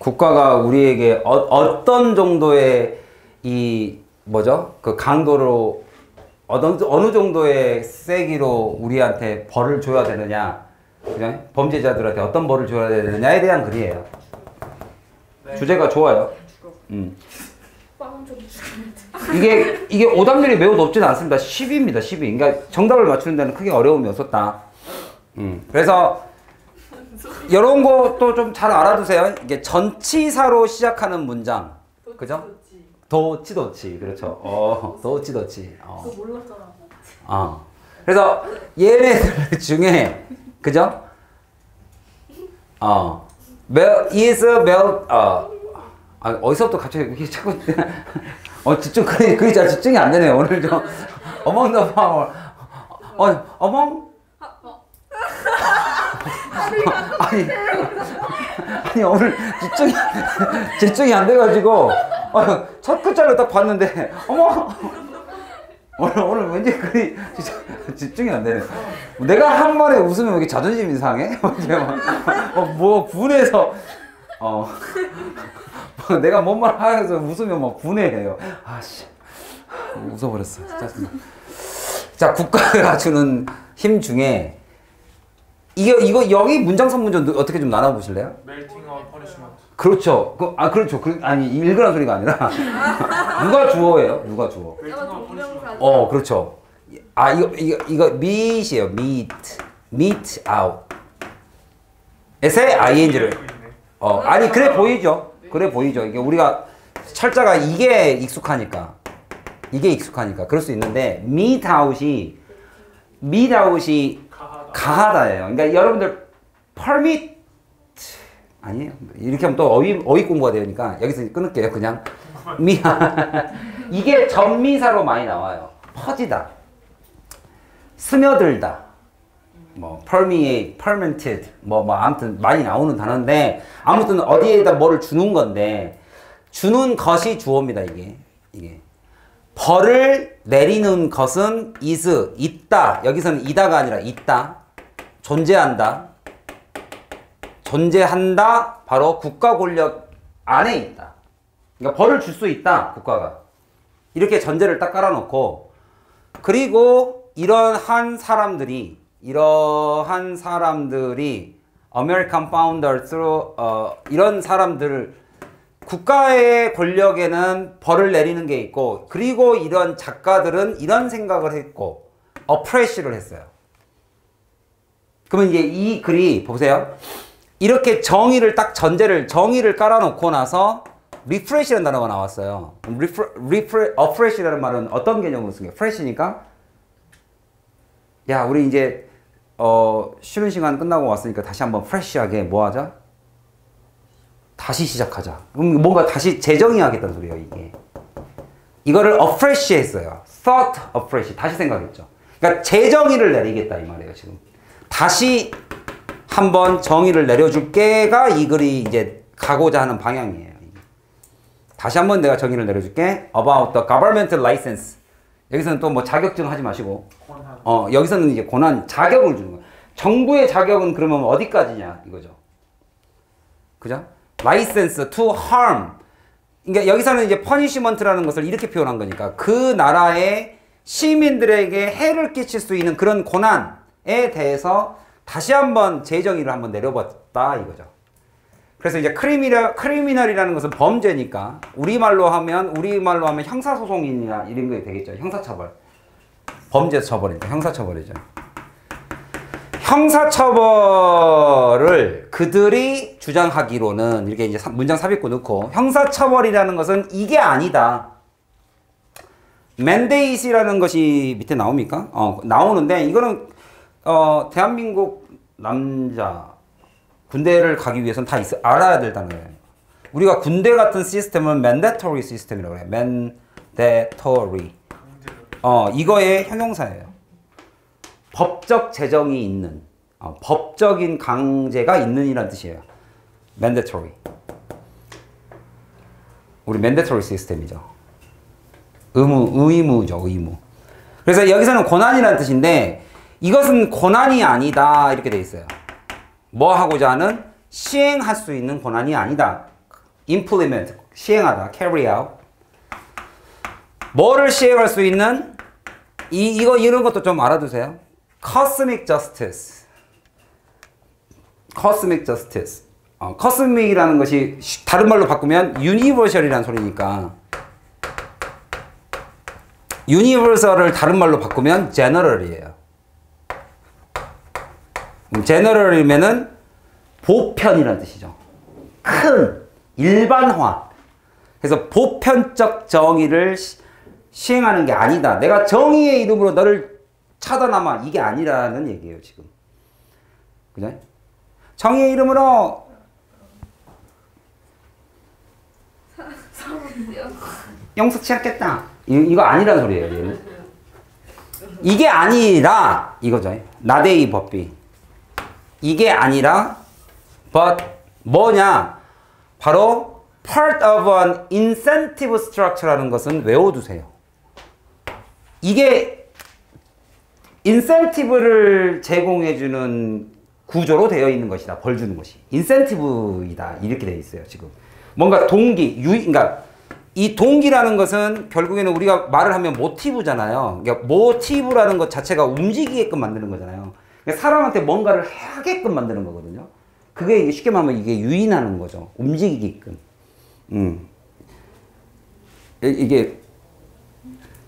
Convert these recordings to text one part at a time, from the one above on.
국가가 우리에게 어떤 정도의 이 뭐죠? 그 강도로 어느 정도의 세기로 우리한테 벌을 줘야 되느냐, 그죠? 범죄자들한테 어떤 벌을 줘야 되느냐에 대한 글이에요. 네. 주제가 좋아요. 이게 오답률이 매우 높지는 않습니다. 10입니다. 12. 그러니까 정답을 맞추는 데는 크게 어려움이 없었다. 그래서 이런 것도 좀 잘 알아두세요. 이게 전치사로 시작하는 문장, 그죠? 도치. 그렇죠. 도치. 그거 몰랐잖아. 그래서 얘네들 중에, 그죠? is 어디서부터 갑자기 이렇게 자꾸 그게 잘 집중이 안 되네요. 오늘 좀 among the power. among 아니 오늘 집중이 안 돼가지고 첫 글자를 딱 봤는데 오늘 왠지 그리 집중이 안 되네. 내가 한 번에 웃으면 여기 자존심이 상해? 뭐 분해서 내가 뭔 말 하면서 웃으면 막 분해해요. 아씨 웃어버렸어. 짜증나. 자, 국가가 주는 힘 중에 이거 여기 문장 선문전 어떻게 좀 나눠 보실래요? Melting or punishment. 그렇죠. 그렇죠. 아니 읽으라는 소리가 아니라 누가 주어예요? 누가 주어? 그렇죠. 이거 meat이에요. meat out. 에세 ing를. 아니 그래 보이죠. 그래 보이죠. 이게 우리가 철자가 이게 익숙하니까 그럴 수 있는데 meat out이 가하다예요. 그러니까 여러분들 permit 아니에요. 이렇게 하면 또 어휘 공부가 되니까 여기서 끊을게요. 그냥 이게 전미사로 많이 나와요. 퍼지다, 스며들다, 뭐 permeate, fermented, 뭐 아무튼 많이 나오는 단어인데 아무튼 어디에다 뭐를 주는 건데 주는 것이 주어입니다. 이게 벌을 내리는 것은 is 있다. 여기서는 이다가 아니라 있다. 존재한다. 바로 국가 권력 안에 있다. 그러니까 벌을 줄 수 있다. 국가가. 이렇게 전제를 딱 깔아놓고 그리고 이러한 사람들이 American founder through 이런 사람들 국가의 권력에는 벌을 내리는 게 있고 그리고 이런 작가들은 이런 생각을 했고 oppress를 했어요. 그러면 이제 이 글이 보세요. 이렇게 정의를 깔아놓고 나서 refresh라는 단어가 나왔어요. oppress라는 말은 어떤 개념으로 쓴 거예요? fresh니까 야 우리 이제 쉬는 시간 끝나고 왔으니까 다시 한번 fresh하게 뭐 하자? 다시 시작하자. 그럼 뭔가 다시 재정의하겠다는 소리예요, 이게. 이거를 afresh 했어요. thought afresh. 다시 생각했죠. 그러니까 재정의를 내리겠다 이 말이에요, 지금. 다시 한번 정의를 내려줄게가 이 글이 이제 가고자 하는 방향이에요. 다시 한번 내가 정의를 내려줄게. About the government license. 여기서는 또 뭐 자격증 하지 마시고. 여기서는 이제 자격을 주는 거예요. 정부의 자격은 그러면 어디까지냐 이거죠. 그죠? license to harm. 그러니까 여기서는 이제 punishment라는 것을 이렇게 표현한 거니까 그 나라의 시민들에게 해를 끼칠 수 있는 그런 고난에 대해서 다시 한번 재정의를 한번 내려봤다 이거죠. 그래서 이제 크리미널이라는 것은 범죄니까 우리말로 하면 형사소송이나 이런 게 되겠죠. 형사처벌. 범죄 처벌이니까 형사처벌이죠. 형사처벌을 그들이 주장하기로는 이렇게 이제 문장 삽입구 넣고 형사처벌이라는 것은 이게 아니다. mandate이라는 것이 밑에 나옵니까? 나오는데 이거는 대한민국 남자 군대를 가기 위해서는 다 알아야 될 단어예요. 우리가 군대 같은 시스템은 mandatory 시스템이라고 해요. mandatory. 이거의 형용사예요. 법적 제정이 있는, 법적인 강제가 있는 이란 뜻이에요. mandatory. 우리 mandatory 시스템이죠. 의무죠, 의무. 그래서 여기서는 고난이라는 뜻인데 이것은 고난이 아니다 이렇게 돼 있어요. 뭐 하고자 하는 시행할 수 있는 고난이 아니다. implement, 시행하다, carry out. 뭐를 시행할 수 있는? 이런 것도 좀 알아두세요. cosmic justice. cosmic justice. cosmic이라는 것이 다른 말로 바꾸면 universal이라는 소리니까 universal을 다른 말로 바꾸면 general이에요. general이면은 보편이라는 뜻이죠. 큰, 일반화. 그래서 보편적 정의를 시행하는 게 아니다. 내가 정의의 이름으로 너를 차단하마. 이게 아니라는 얘기예요, 지금. 그죠? 정의의 이름으로 용서치 않겠다. 이거 아니라는 소리예요. 얘는. 이게 아니라 이거죠. 나데이 법비. 이게 아니라 but 뭐냐? 바로 part of an incentive structure라는 것은 외워두세요. 이게 incentive를 제공해주는 구조로 되어 있는 것이다. 벌 주는 것이. incentive이다. 이렇게 되어 있어요. 지금. 뭔가 동기, 그러니까 이 동기라는 것은 결국에는 우리가 말을 하면 모티브잖아요. 그러니까 모티브라는 것 자체가 움직이게끔 만드는 거잖아요. 그러니까 사람한테 뭔가를 하게끔 만드는 거거든요. 그게 쉽게 말하면 이게 유인하는 거죠. 움직이게끔. 이게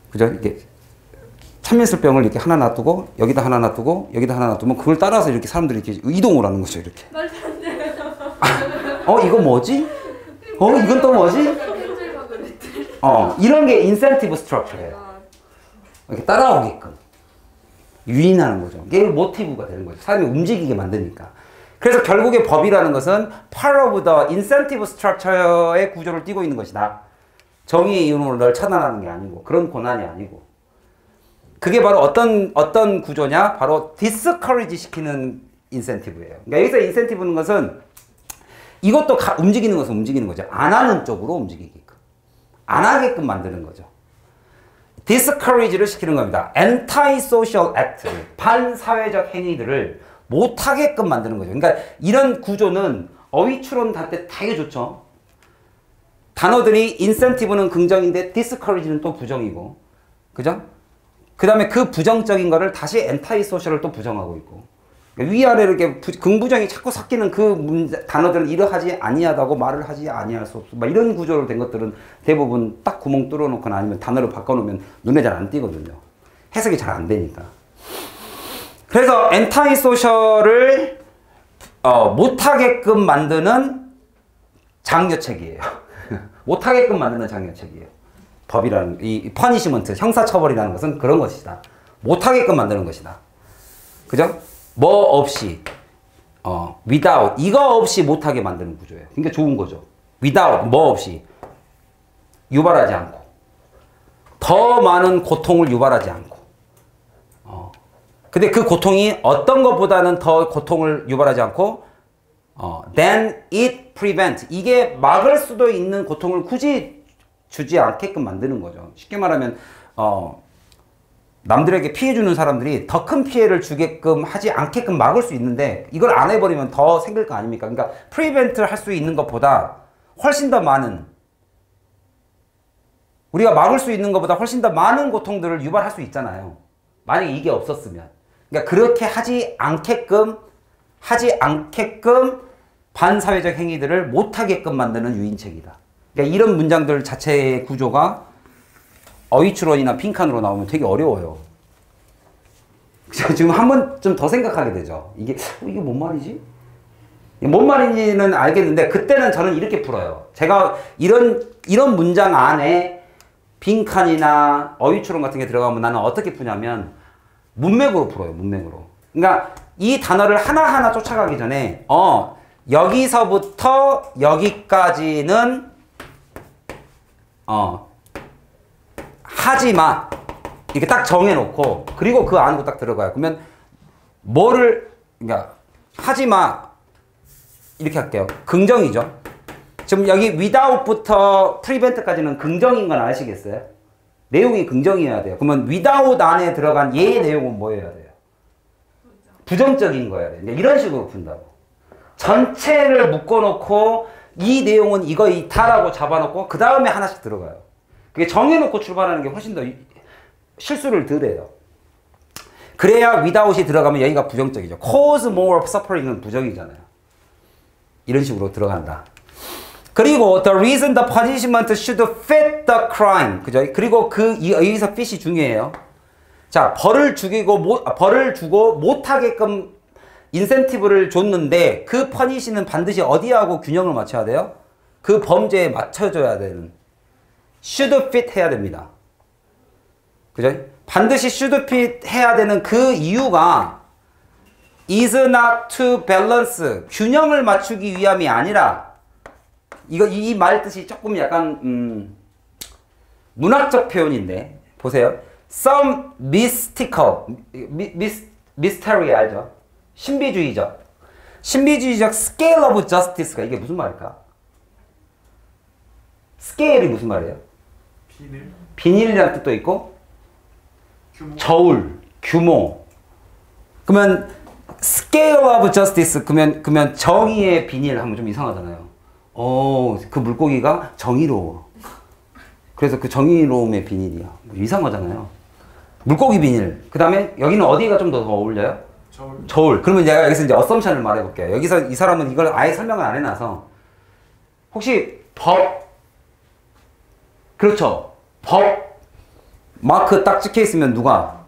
그죠? 이게 참이슬병을 이렇게 하나 놔두고 여기다 하나 놔두고 여기다 하나 놔두면 그걸 따라서 이렇게 사람들이 이렇게 이동을 하는 거죠. 이렇게. 말도 안 돼. 이거 뭐지? 이건 또 뭐지? 이런 게 인센티브 스트럭처예요. 이렇게 따라오게끔 유인하는 거죠. 이게 모티브가 되는 거죠. 사람이 움직이게 만드니까. 그래서 결국에 법이라는 것은 part of the incentive structure의 구조를 띠고 있는 것이다. 정의의 이름으로 널 차단하는 게 아니고 그런 고난이 아니고 그게 바로 어떤 구조냐? 바로 discourage 시키는 인센티브예요. 그러니까 여기서 인센티브는 것은 이것도 움직이는 것은 움직이는 거죠. 안 하는 쪽으로 움직이게끔. 안 하게끔 만드는 거죠. discourage를 시키는 겁니다. anti-social act, 반사회적 행위들을 못하게끔 만드는 거죠. 그러니까 이런 구조는 어휘추론 할 때 되게 좋죠. 단어들이 incentive는 긍정인데 discourage는 또 부정이고. 그죠? 그 다음에 그 부정적인 거를 다시 anti-social을 또 부정하고 있고. 위아래로 이렇게 긍부정이 자꾸 섞이는 그 단어들은 이러하지 아니하다고 말을 하지 아니할 수 없어. 막 이런 구조로 된 것들은 대부분 딱 구멍 뚫어놓거나 아니면 단어를 바꿔놓으면 눈에 잘 안 띄거든요. 해석이 잘 안 되니까. 그래서 엔타이소셜을 못하게끔 만드는 장려책이에요. 못하게끔 만드는 장려책이에요. 법이라는 이 퍼니시먼트, 형사처벌이라는 것은 그런 것이다. 못하게끔 만드는 것이다. 그죠? 뭐 없이 without 이거 없이 못하게 만드는 구조예요. 그러니까 좋은 거죠. without 뭐 없이 유발하지 않고 더 많은 고통을 유발하지 않고 근데 그 고통이 어떤 것보다는 더 고통을 유발하지 않고 then it prevent 이게 막을 수도 있는 고통을 굳이 주지 않게끔 만드는 거죠. 쉽게 말하면 남들에게 피해 주는 사람들이 더 큰 피해를 주게끔 하지 않게끔 막을 수 있는데 이걸 안 해버리면 더 생길 거 아닙니까? 그러니까 프리벤트를 할 수 있는 것보다 훨씬 더 많은 우리가 막을 수 있는 것보다 훨씬 더 많은 고통들을 유발할 수 있잖아요. 만약에 이게 없었으면. 그러니까 그렇게 하지 않게끔 반사회적 행위들을 못하게끔 만드는 유인책이다. 그러니까 이런 문장들 자체의 구조가 어휘추론이나 빈칸으로 나오면 되게 어려워요. 지금 한 번 좀 더 생각하게 되죠. 이게 뭔 말이지? 뭔 말인지는 알겠는데 그때는 저는 이렇게 풀어요. 제가 이런 문장 안에 빈칸이나 어휘추론 같은 게 들어가면 나는 어떻게 푸냐면 문맥으로 풀어요. 문맥으로. 그러니까 이 단어를 하나하나 쫓아가기 전에 여기서부터 여기까지는 하지마 이렇게 딱 정해놓고 그리고 그 안으로 딱 들어가요. 그러면 그러니까 하지마 이렇게 할게요. 긍정이죠. 지금 여기 without부터 prevent까지는 긍정인 건 아시겠어요? 내용이 긍정이어야 돼요. 그러면 without 안에 들어간 얘의 내용은 뭐여야 돼요? 부정적인 거여야 돼요. 이런 식으로 푼다고. 전체를 묶어놓고 이 내용은 이다라고 잡아놓고 그 다음에 하나씩 들어가요. 그게 정해놓고 출발하는 게 훨씬 더 실수를 덜 해요. 그래야 without이 들어가면 여기가 부정적이죠. cause more suffering은 부정이잖아요. 이런 식으로 들어간다. 그리고 the reason the punishment should fit the crime. 그죠? 그리고 여기서 fit이 중요해요. 자, 벌을 주고 못하게끔 인센티브를 줬는데 그 퍼니시는 반드시 어디하고 균형을 맞춰야 돼요? 그 범죄에 맞춰줘야 되는 should fit 해야 됩니다. 그죠? 반드시 should fit 해야 되는 그 이유가 is not to balance 균형을 맞추기 위함이 아니라 이 말 뜻이 조금 약간 문학적 표현인데 보세요. Some mystical mystery 알죠? 신비주의적 scale of justice가 이게 무슨 말일까? scale이 무슨 말이에요? 비닐이라는 뜻도 있고 규모. 그러면 scale of justice 그러면 정의의 비닐 하면 좀 이상하잖아요. 그 물고기가 정의로워. 그래서 그 정의로움의 비닐이야. 이상하잖아요. 물고기 비닐. 그 다음에 여기는 어디가 좀 더 어울려요? 저울. 그러면 내가 여기서 이제 어썸션을 말해볼게요. 여기서 이 사람은 이걸 아예 설명을 안 해놔서 혹시 그렇죠. 마크 딱 찍혀 있으면 누가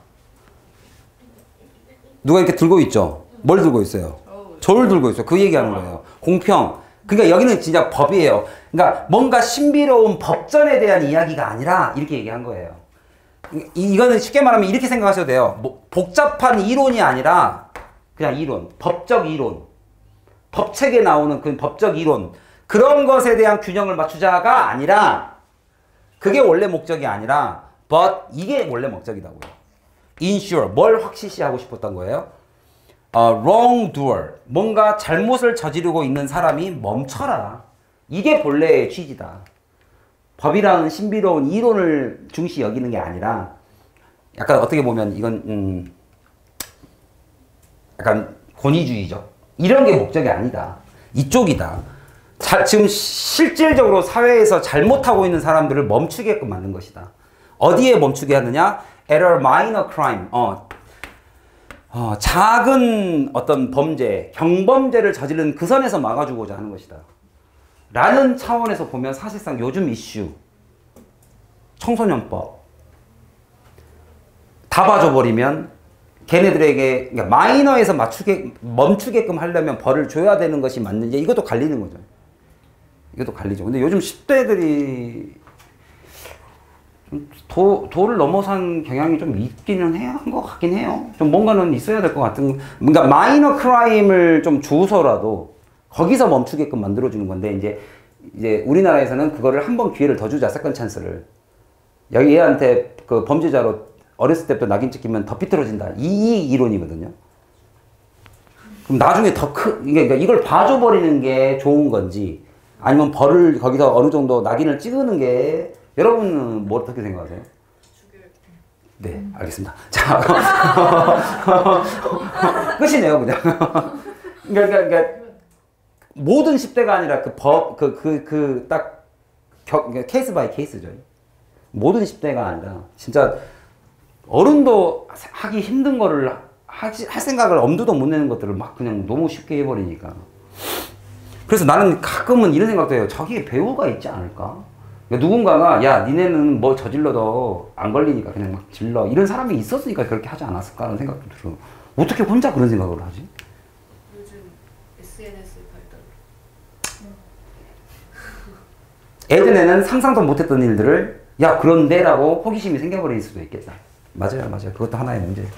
이렇게 들고 있죠? 뭘 들고 있어요? 저울 들고 있어요. 그 얘기하는 거예요. 공평. 그러니까 여기는 진짜 법이에요. 그러니까 뭔가 신비로운 법전에 대한 이야기가 아니라 이렇게 얘기한 거예요. 이거는 쉽게 말하면 이렇게 생각하셔도 돼요. 복잡한 이론이 아니라 그냥 이론, 법적 이론. 법책에 나오는 그 법적 이론. 그런 것에 대한 균형을 맞추자가 아니라 그게 원래 목적이 아니라 but 이게 원래 목적이라고요. ensure 뭘 확실시하고 싶었던 거예요? wrongdoer 뭔가 잘못을 저지르고 있는 사람이 멈춰라. 이게 본래의 취지다. 법이라는 신비로운 이론을 중시 여기는 게 아니라 약간 어떻게 보면 이건 약간 권위주의죠. 이런 게 목적이 아니다. 이쪽이다. 지금 실질적으로 사회에서 잘못하고 있는 사람들을 멈추게끔 만든 것이다. 어디에 멈추게 하느냐? at a minor crime. 작은 어떤 범죄, 경범죄를 저지른 그 선에서 막아주고자 하는 것이다. 라는 차원에서 보면 사실상 요즘 이슈, 청소년법 다 봐줘버리면 걔네들에게 그러니까 마이너에서 멈추게끔 하려면 벌을 줘야 되는 것이 맞는지 이것도 갈리는 거죠. 이것도 갈리죠. 근데 요즘 10대들이 도를 넘어선 경향이 좀 있기는 해야 한 것 같긴 해요. 좀 뭔가는 있어야 될 것 같은. 그러니까 마이너 크라임을 좀 주서라도 거기서 멈추게끔 만들어주는 건데 이제 우리나라에서는 그거를 한 번 기회를 더 주자. 세컨 찬스를. 여기 얘한테 그 범죄자로 어렸을 때부터 낙인 찍히면 더 삐뚤어진다. 이 이론이거든요. 그럼 나중에 그러니까 이걸 봐줘버리는 게 좋은 건지 아니면 벌을 거기서 어느 정도 낙인을 찍는 게 여러분은 뭐 어떻게 생각하세요? 네, 알겠습니다. 자, 끝이네요, 그냥. 그러니까 모든 10대가 아니라 딱 케이스 바이 케이스죠. 모든 10대가 아니라 진짜 어른도 하기 힘든 거를 할 생각을 엄두도 못 내는 것들을 막 그냥 너무 쉽게 해버리니까. 그래서 나는 가끔은 이런 생각도 해요. 저기에 배우가 있지 않을까? 그러니까 누군가가 야 니네는 뭐 저질러도 안 걸리니까 그냥 막 질러 이런 사람이 있었으니까 그렇게 하지 않았을까 하는 생각도 들어요. 어떻게 혼자 그런 생각을 하지? 요즘 SNS 발달. 예전에는 상상도 못했던 일들을 야 그런데 라고 호기심이 생겨버릴 수도 있겠다. 맞아요. 그것도 하나의 문제예요.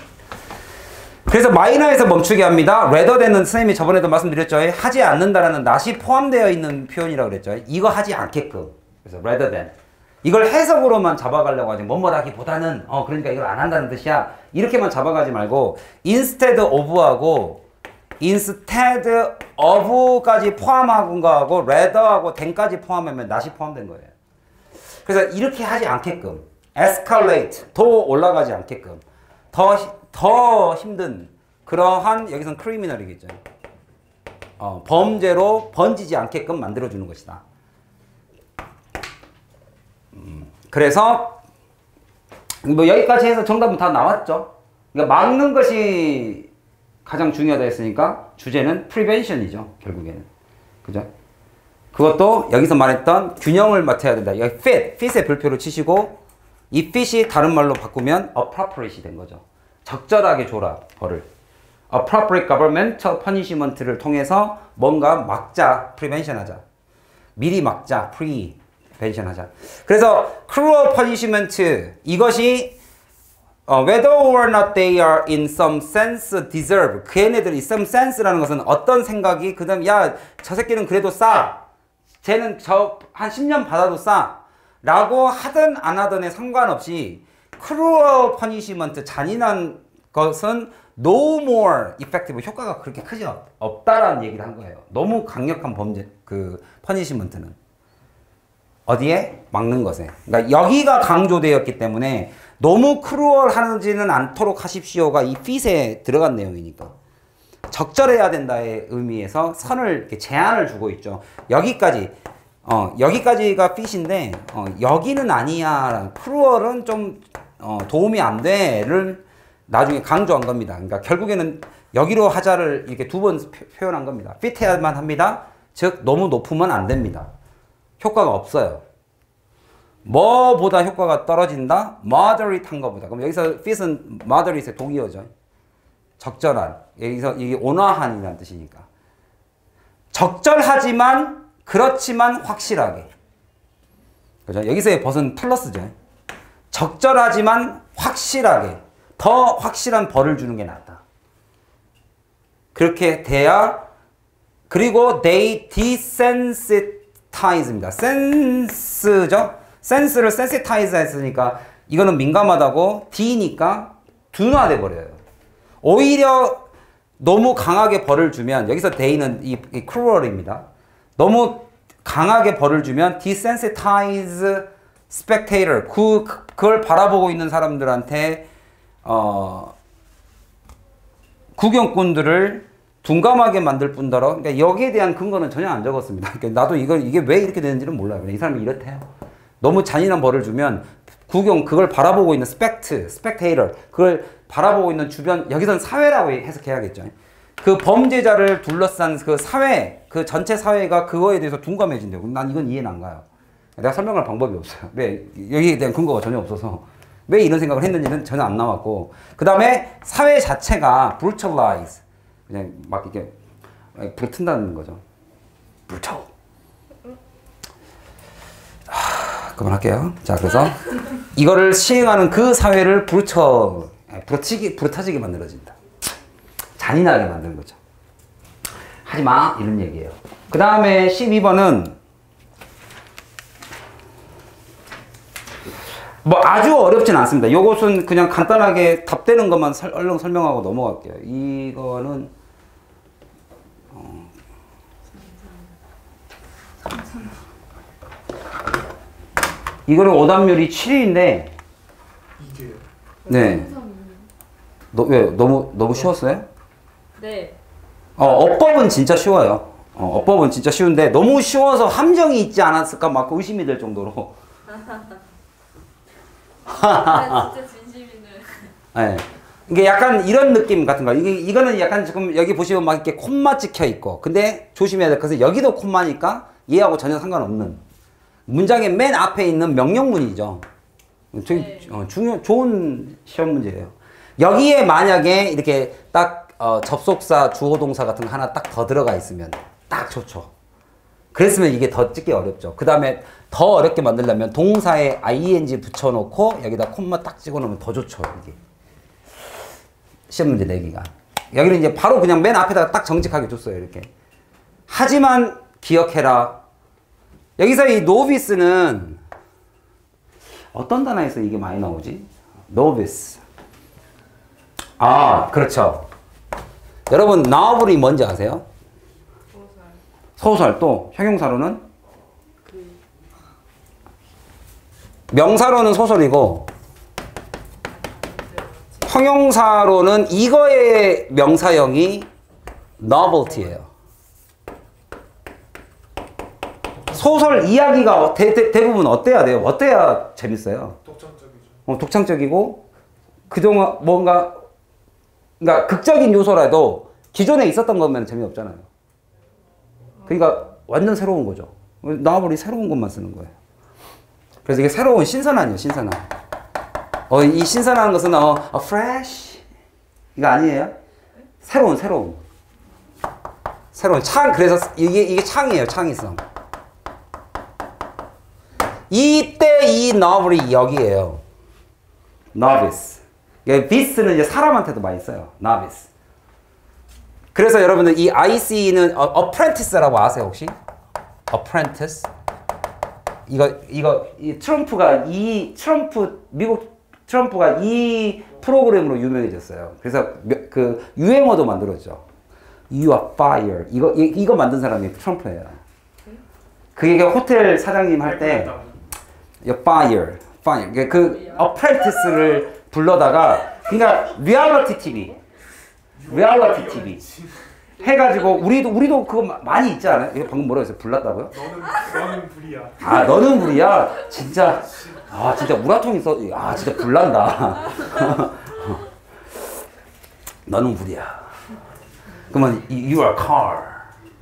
그래서 마이너에서 멈추게 합니다. rather than은 선생님이 저번에도 말씀드렸죠. 하지 않는다라는 not이 포함되어 있는 표현이라고 그랬죠. 이거 하지 않게끔. 그래서 rather than. 이걸 해석으로만 잡아가려고 하지 뭐뭐라기보다는 그러니까 이걸 안 한다는 뜻이야. 이렇게만 잡아가지 말고 instead of하고 instead of까지 포함한 거하고 rather하고 than까지 포함하면 not이 포함된 거예요. 그래서 이렇게 하지 않게끔 escalate 더 올라가지 않게끔 더 힘든 그러한 여기선 크리미널이겠죠. 범죄로 번지지 않게끔 만들어주는 것이다. 그래서 뭐 여기까지 해서 정답은 다 나왔죠. 그러니까 막는 것이 가장 중요하다 했으니까 주제는 prevention이죠. 결국에는. 그죠? 그것도 여기서 말했던 균형을 맡아야 된다. 여기 fit의 별표를 치시고 이 fit이 다른 말로 바꾸면 appropriate이 된 거죠. 적절하게 줘라, 벌을. appropriate governmental punishment를 통해서 뭔가 막자, prevention 하자. 미리 막자, prevention 하자. 그래서 cruel punishment, 이것이 whether or not they are in some sense deserve. 그 얘네들이 some sense라는 것은 어떤 생각이, 그 다음, 야, 저 새끼는 그래도 싸. 쟤는 한 10년 받아도 싸. 라고 하든 안 하든에 상관없이 cruel punishment, 잔인한 것은 no more effective, 효과가 그렇게 크지 없다라는 얘기를 한 거예요. 너무 강력한 범죄, punishment는. 어디에? 막는 것에. 그러니까 여기가 강조되었기 때문에 너무 크루얼하지는 않도록 하십시오가 이 fit에 들어간 내용이니까. 적절해야 된다의 의미에서 선을 이렇게 제한을 주고 있죠. 여기까지. 여기까지가 fit인데, 여기는 아니야. 크루얼은 좀, 도움이 안 돼를 나중에 강조한 겁니다. 그러니까 결국에는 여기로 하자를 이렇게 두 번 표현한 겁니다. fit해야만 합니다. 즉, 너무 높으면 안 됩니다. 효과가 없어요. 뭐보다 효과가 떨어진다? moderate한 것보다. 그럼 여기서 fit은 moderate의 동의어죠. 적절한. 여기서 이게 온화한이라는 뜻이니까. 적절하지만 그렇지만 확실하게. 그죠? 여기서의 벗은 플러스죠. 적절하지만 확실하게. 더 확실한 벌을 주는 게 낫다. 그렇게 돼야. 그리고 they desensitize입니다. sense죠? 센스를 sensitize 했으니까 이거는 민감하다고 D니까 둔화돼 버려요. 오히려 너무 강하게 벌을 주면 여기서 they는 이 cruel입니다. 너무 강하게 벌을 주면 desensitize spectator, 그걸 바라보고 있는 사람들한테 구경꾼들을 둔감하게 만들 뿐더러, 그러니까 여기에 대한 근거는 전혀 안 적었습니다. 그러니까 나도 이게 왜 이렇게 되는지는 몰라요. 이 사람이 이렇대요. 너무 잔인한 벌을 주면 그걸 바라보고 있는 spectator, 그걸 바라보고 있는 주변, 여기선 사회라고 해석해야겠죠. 그 범죄자를 둘러싼 그 사회, 그 전체 사회가 그거에 대해서 둔감해진대요. 그럼 난 이건 이해는 안 가요. 내가 설명할 방법이 없어요. 왜? 여기에 대한 근거가 전혀 없어서. 왜 이런 생각을 했는지는 전혀 안 나왔고. 그 다음에 사회 자체가 brutalize. 그냥 막 이렇게 불 튼다는 거죠. brutal. 그만할게요. 자, 그래서 이거를 시행하는 그 사회를 부러터지게 만들어진다. 잔인하게 만드는 거죠. 하지마 이런 얘기예요. 그 다음에 12번은 뭐 아주 어렵진 않습니다. 요것은 그냥 간단하게 답되는 것만 얼른 설명하고 넘어갈게요. 이거는 이거는 오답률이 7인데 이게요? 네. 왜 너무 쉬웠어요? 네. 어법은 진짜 쉬워요. 어법은 진짜 쉬운데 너무 쉬워서 함정이 있지 않았을까 막 의심이 될 정도로. 진짜 진심이네. 네. 이게 약간 이런 느낌 같은 거. 이거는 약간 지금 여기 보시면 막 이렇게 콤마 찍혀 있고. 근데 조심해야 될 것은 여기도 콤마니까 얘하고 전혀 상관없는. 문장의 맨 앞에 있는 명령문이죠. 되게 좋은 시험 문제예요. 여기에 만약에 이렇게 딱 접속사, 주어 동사 같은 거 하나 딱 더 들어가 있으면 딱 좋죠. 그랬으면 이게 더 찍기 어렵죠. 그 다음에 더 어렵게 만들려면 동사에 ing 붙여놓고 여기다 콤마 딱 찍어놓으면 더 좋죠. 이게 시험 문제 내기가. 여기는 이제 바로 그냥 맨 앞에다가 딱 정직하게 줬어요. 이렇게. 하지만 기억해라. 여기서 이 novice는 어떤 단어에서 이게 많이 나오지? novice. 아, 그렇죠. 여러분, novel이 뭔지 아세요? 소설. 또 형용사로는? 명사로는 소설이고 형용사로는 이거의 명사형이 novelty예요. 소설 이야기가 대부분 어때야 돼요? 어때야 재밌어요? 독창적이죠. 독창적이고 그동안 뭔가 그러니까 극적인 요소라도 기존에 있었던 거면 재미없잖아요. 그러니까 완전 새로운 거죠. 나와버리 새로운 것만 쓰는 거예요. 그래서 이게 새로운 신선함이에요. 신선함. 이 신선한 것은 fresh 이거 아니에요? 새로운 창. 그래서 이게 창이에요. 창의성. 이때 이 novel이 여기에요. novice. vice는 이제 사람한테도 많이 써요. novice. 그래서 여러분들 이 IC는 apprentice라고 아세요 혹시? apprentice. 이 트럼프가 미국 트럼프가 이 프로그램으로 유명해졌어요. 그래서 그 유행어도 만들었죠. You are fired. 이거 만든 사람이 트럼프예요. 그게 호텔 사장님 할 때 You're fired. 그 apprentice를 불러다가 그러니까 리얼리티 TV 해가지고 우리도 그거 많이 있지 않아요? 방금 뭐라 했어요? 불났다고요? 너는 불이야. 아 너는 불이야? 진짜 우라통이 진짜 불난다. 너는 불이야. 그러면 you are car.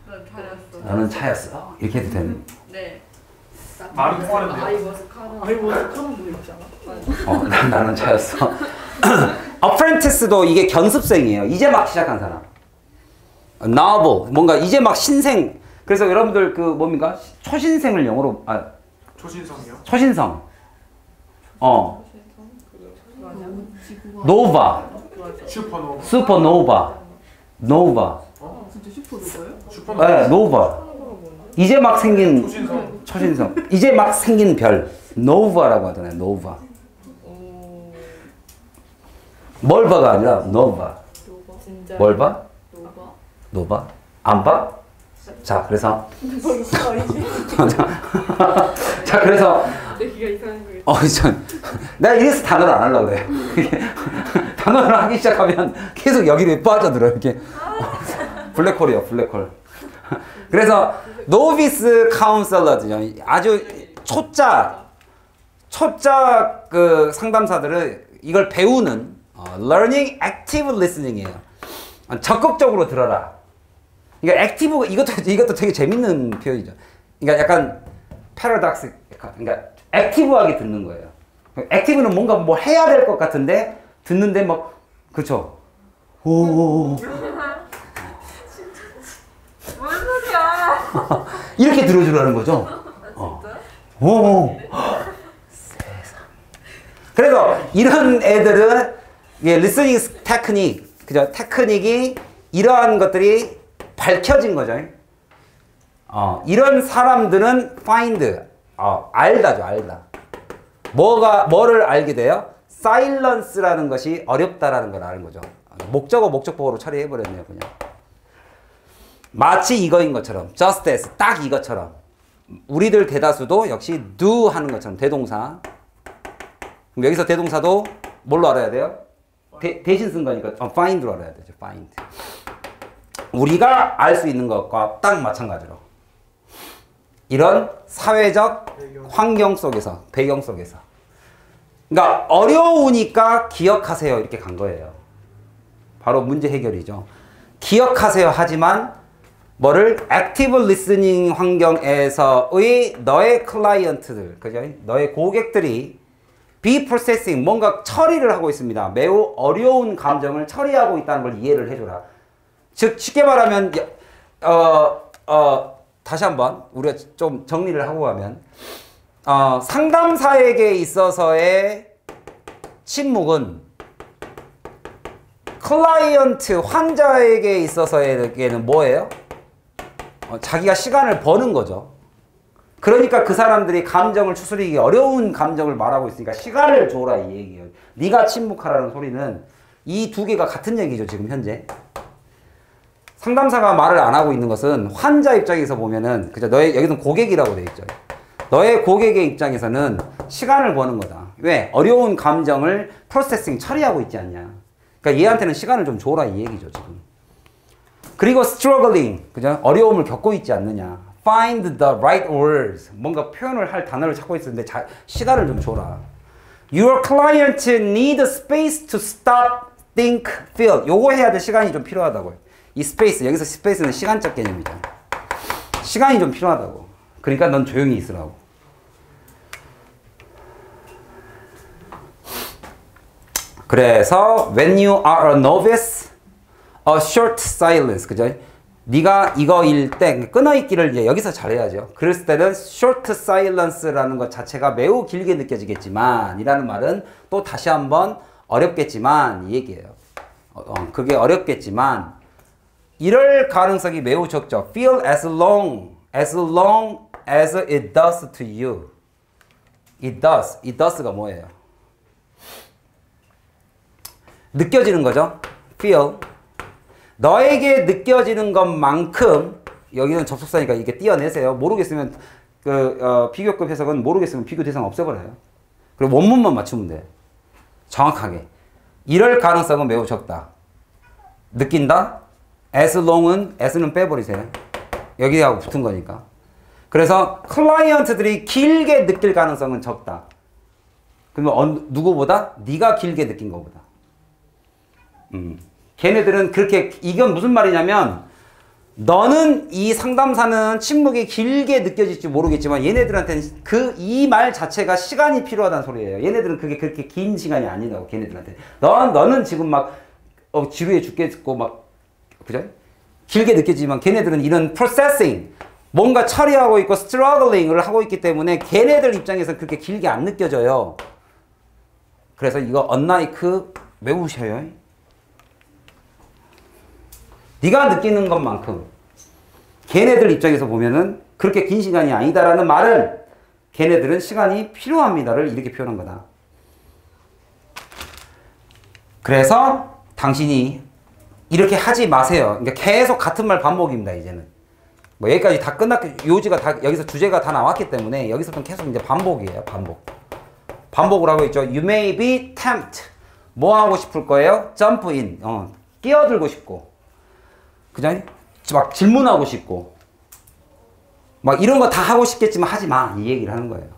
난 차였어. 너는 차였어. 이렇게 해도 되는? 네. 말이 통하는데요? 아이버스 카노. 아이버스 카노 뭐 있잖아. 나는 차였어. apprentice도 이게 견습생이에요. 이제 막 시작한 사람. novel 뭔가 이제 막 신생. 그래서 여러분들 그 뭡니까? 초신생을 영어로 초신성이요? 초신성. 노바. 슈퍼노바. 슈퍼노바. 노바. 진짜 슈퍼노바요? 슈퍼노바. 네, 노바. 이제 막 생긴 초신성. 이제 막 생긴 별. 노바라고 하잖아요. 노바. 멀바가 아니라 노바. 진짜. 뭘 봐? 노바. 노바? 안 봐? 자, 그래서 자, 그래서 내기가 이상한 거. 내가 이래서 단어를 안 하려고 그래. 단어를 하기 시작하면 계속 여기로 빠져들어 이렇게. 블랙홀이요, 블랙홀. 그래서 노비스 카운셀러죠. 아주 초짜 그 상담사들은 이걸 배우는 learning active listening이에요. 적극적으로 들어라. 그러니까 액티브 이것도 되게 재밌는 표현이죠. 그러니까 약간 패러독스, 그러니까 액티브하게 듣는 거예요. 액티브는 뭔가 뭐 해야 될 것 같은데 듣는데 막 그렇죠. 오. 뭔 소리야? 이렇게 들어주라는 거죠. 오. 세상. 그래서 이런 애들은 리스닝 테크닉, 그죠? 테크닉이 이러한 것들이 밝혀진 거죠. 이런 사람들은 find, 알다죠, 알다. 뭐를 알게 돼요? silence라는 것이 어렵다라는 걸 아는 거죠. 목적어, 목적보호로 처리해버렸네요, 그냥. 마치 이거인 것처럼, just as, 딱 이것처럼. 우리들 대다수도 역시 do 하는 것처럼, 대동사. 그럼 여기서 대동사도 뭘로 알아야 돼요? 대신 쓴 거니까 find로 알아야 되죠, find. 우리가 알 수 있는 것과 딱 마찬가지로 이런 사회적 환경 속에서, 배경 속에서, 그러니까 어려우니까 기억하세요 이렇게 간 거예요. 바로 문제 해결이죠. 기억하세요 하지만 뭐를 active listening 환경에서의 너의 클라이언트들, 그죠? 너의 고객들이 be processing, 뭔가 처리를 하고 있습니다. 매우 어려운 감정을 처리하고 있다는 걸 이해를 해줘라. 즉 쉽게 말하면 다시 한번 우리가 좀 정리를 하고 가면 상담사에게 있어서의 침묵은 클라이언트, 환자에게 있어서에게는 뭐예요? 자기가 시간을 버는 거죠. 그러니까 그 사람들이 감정을 추스리기 어려운 감정을 말하고 있으니까 시간을 줘라 이 얘기예요. 네가 침묵하라는 소리는 이 두 개가 같은 얘기죠. 지금 현재. 상담사가 말을 안 하고 있는 것은 환자 입장에서 보면은, 그죠? 여기는 고객이라고 돼 있죠. 너의 고객의 입장에서는 시간을 버는 거다. 왜? 어려운 감정을 프로세싱 처리하고 있지 않냐. 그러니까 얘한테는 시간을 좀 줘라 이 얘기죠, 지금. 그리고 struggling, 그죠? 어려움을 겪고 있지 않느냐. find the right words. 뭔가 표현을 할 단어를 찾고 있었는데 시간을 좀 줘라. Your client need space to stop, think, feel. 요거 해야 될 시간이 좀 필요하다고요. 이 스페이스, 여기서 스페이스는 시간적 개념이잖아. 시간이 좀 필요하다고. 그러니까 넌 조용히 있으라고. 그래서 when you are a novice, a short silence, 그죠? 네가 이거일 때 끊어있기를 이제 여기서 잘해야죠. 그랬을 때는 short silence라는 것 자체가 매우 길게 느껴지겠지만 이라는 말은 또 다시 한번 어렵겠지만 이 얘기예요. 그게 어렵겠지만 이럴 가능성이 매우 적죠. Feel as long as it does to you. It does가 뭐예요? 느껴지는 거죠. Feel. 너에게 느껴지는 것만큼 여기는 접속사니까 이렇게 띄어내세요. 모르겠으면 비교급 해석은 모르겠으면 비교 대상 없애버려요. 그리고 원문만 맞추면 돼요. 정확하게. 이럴 가능성은 매우 적다. 느낀다? as long은 as는 빼버리세요. 여기하고 붙은 거니까. 그래서 클라이언트들이 길게 느낄 가능성은 적다. 그러면 누구보다? 네가 길게 느낀 것보다. 걔네들은 그렇게 이건 무슨 말이냐면 너는 이 상담사는 침묵이 길게 느껴질지 모르겠지만 얘네들한테는 이 말 자체가 시간이 필요하다는 소리예요. 얘네들은 그게 그렇게 긴 시간이 아니라고 걔네들한테. 너는 지금 막 지루해 죽겠고 막 그죠? 길게 느껴지지만 걔네들은 이런 프로세싱 뭔가 처리하고 있고 스트러글링을 하고 있기 때문에 걔네들 입장에서는 그렇게 길게 안 느껴져요. 그래서 이거 unlike 외우셔요. 네가 느끼는 것만큼 걔네들 입장에서 보면은 그렇게 긴 시간이 아니다라는 말은 걔네들은 시간이 필요합니다를 이렇게 표현한 거다. 그래서 당신이 이렇게 하지 마세요. 그러니까 계속 같은 말 반복입니다. 이제는 뭐 여기까지 다 끝났고 요지가 다 여기서 주제가 다 나왔기 때문에 여기서부터 계속 이제 반복이에요. 반복을 하고 있죠. You may be tempted. 뭐 하고 싶을 거예요? Jump in. 끼어들고 싶고. 그죠? 막 질문하고 싶고 막 이런 거 다 하고 싶겠지만 하지 마. 이 얘기를 하는 거예요.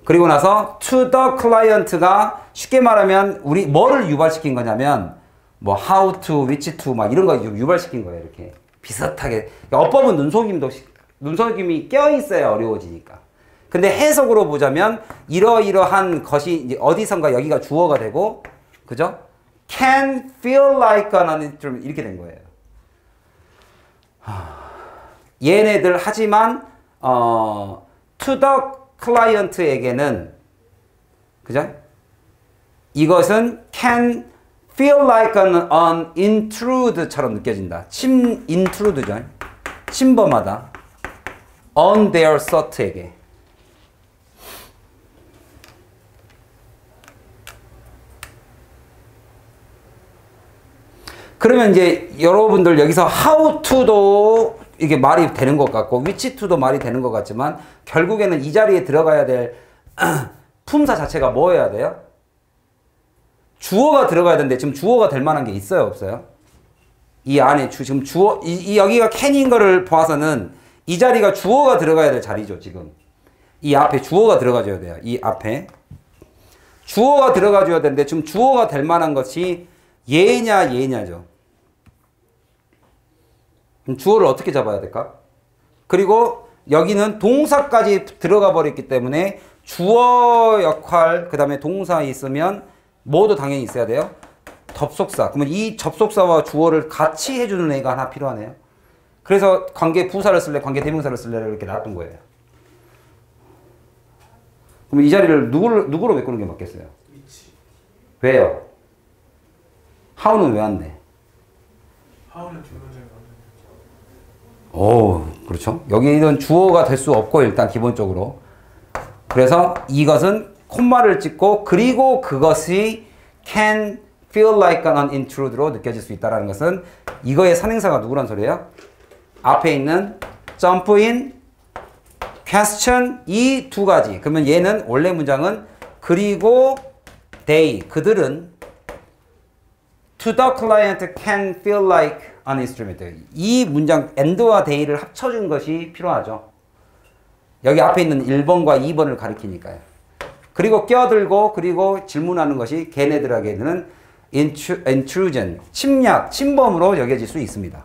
그리고 나서 to the client가 쉽게 말하면 우리 뭐를 유발시킨 거냐면 뭐 how to, which to 막 이런 거 유발시킨 거예요. 이렇게 비슷하게. 그러니까 어법은 눈속임이 껴있어야 어려워지니까. 근데 해석으로 보자면 이러이러한 것이 이제 어디선가 여기가 주어가 되고 그죠? can feel like an 이렇게 된 거예요. 얘네들 하지만 to the client에게는 그죠? 이것은 can feel like an intrude처럼 느껴진다. intrude죠. 침범하다. on their thought에게. 그러면 이제 여러분들 여기서 how to도 이게 말이 되는 것 같고 which to도 말이 되는 것 같지만 결국에는 이 자리에 들어가야 될 품사 자체가 뭐여야 돼요? 주어가 들어가야 되는데 지금 주어가 될 만한 게 있어요? 없어요? 이 안에 지금 주어 여기가 can인 거를 봐서는 이 자리가 주어가 들어가야 될 자리죠. 지금 이 앞에 주어가 들어가줘야 돼요. 이 앞에 주어가 들어가줘야 되는데 지금 주어가 될 만한 것이 얘냐 얘냐죠. 그럼 주어를 어떻게 잡아야 될까? 그리고 여기는 동사까지 들어가 버렸기 때문에 주어 역할 그 다음에 동사 있으면 뭐도 당연히 있어야 돼요? 접속사. 그러면 이 접속사와 주어를 같이 해주는 애가 하나 필요하네요. 그래서 관계 부사를 쓸래 관계 대명사를 쓸래 이렇게 놔둔 거예요. 그럼 이 자리를 누구로 메꾸는 게 맞겠어요? 왜요? how는 왜 안 돼? how는 뒷문장이 안 돼. 오, 그렇죠. 여기는 주어가 될 수 없고 일단 기본적으로. 그래서 이것은 콤마를 찍고 그리고 그것이 can feel like an intrude로 느껴질 수 있다는 것은 이거의 선행사가 누구란 소리예요? 앞에 있는 jump in, question 이 두 가지. 그러면 얘는 원래 문장은 그리고 they 그들은 to the client can feel like an instrument. 이 문장 and와 they를 합쳐준 것이 필요하죠. 여기 앞에 있는 1번과 2번을 가리키니까요. 그리고 껴들고 그리고 질문하는 것이 걔네들에게는 intrusion, 침략, 침범으로 여겨질 수 있습니다.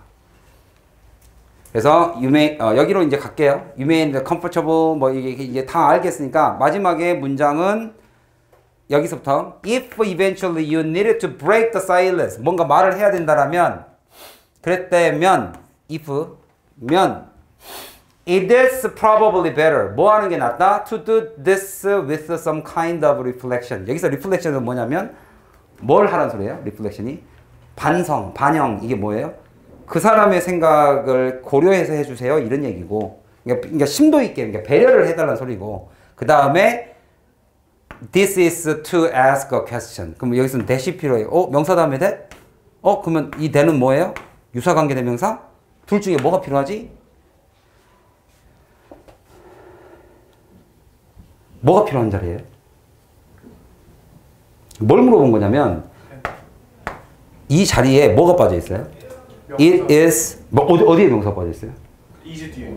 그래서 여기로 이제 갈게요. You may be comfortable 뭐 이게 다 알겠으니까 마지막에 문장은 여기서부터 if eventually you needed to break the silence 뭔가 말을 해야 된다라면 그랬다면 if면 it is probably better 뭐 하는 게 낫다 to do this with some kind of reflection 여기서 reflection은 뭐냐면 뭘 하라는 소리예요? reflection이 반성, 반영 이게 뭐예요? 그 사람의 생각을 고려해서 해주세요 이런 얘기고 그러니까 심도 있게 그러니까 배려를 해달라는 소리고 그 다음에 this is to ask a question 그럼 여기서는 that이 필요해요 명사 다음에 that? 그러면 이 that은 뭐예요? 유사관계 대명사? 둘 중에 뭐가 필요하지? 뭐가 필요한 자리예요? 뭘 물어본 거냐면 이 자리에 뭐가 빠져 있어요? It is 어디에 명사가 빠져 있어요? is 뒤에.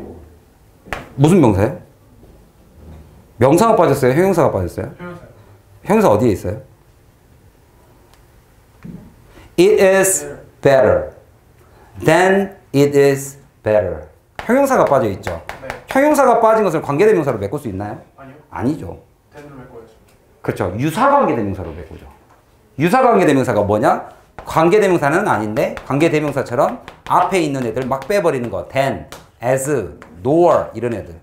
무슨 명사예요? 명사가 빠졌어요? 형용사가 빠졌어요? 형용사요. 형용사 어디에 있어요? It is better. Then it is better. 형용사가 빠져 있죠. 네. 형용사가 빠진 것을 관계대명사로 메꿀 수 있나요? 아니요. 아니죠. 된으로 메꿔야죠. 그렇죠. 유사관계대명사로 메꾸죠. 유사관계대명사가 뭐냐? 관계대명사는 아닌데 관계대명사처럼 앞에 있는 애들 막 빼버리는 거. then, as, nor 이런 애들.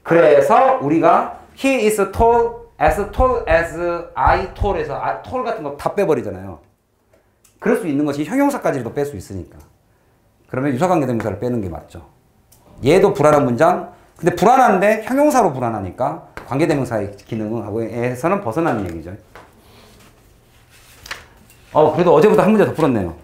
그래서 우리가 he is tall as I tall에서 tall 같은 거 다 빼버리잖아요. 그럴 수 있는 것이 형용사까지도 뺄 수 있으니까. 그러면 유사관계대명사를 빼는 게 맞죠. 얘도 불안한 문장. 근데 불안한데 형용사로 불안하니까 관계대명사의 기능하고에서는 벗어나는 얘기죠. 그래도 어제보다 한 문제 더 풀었네요.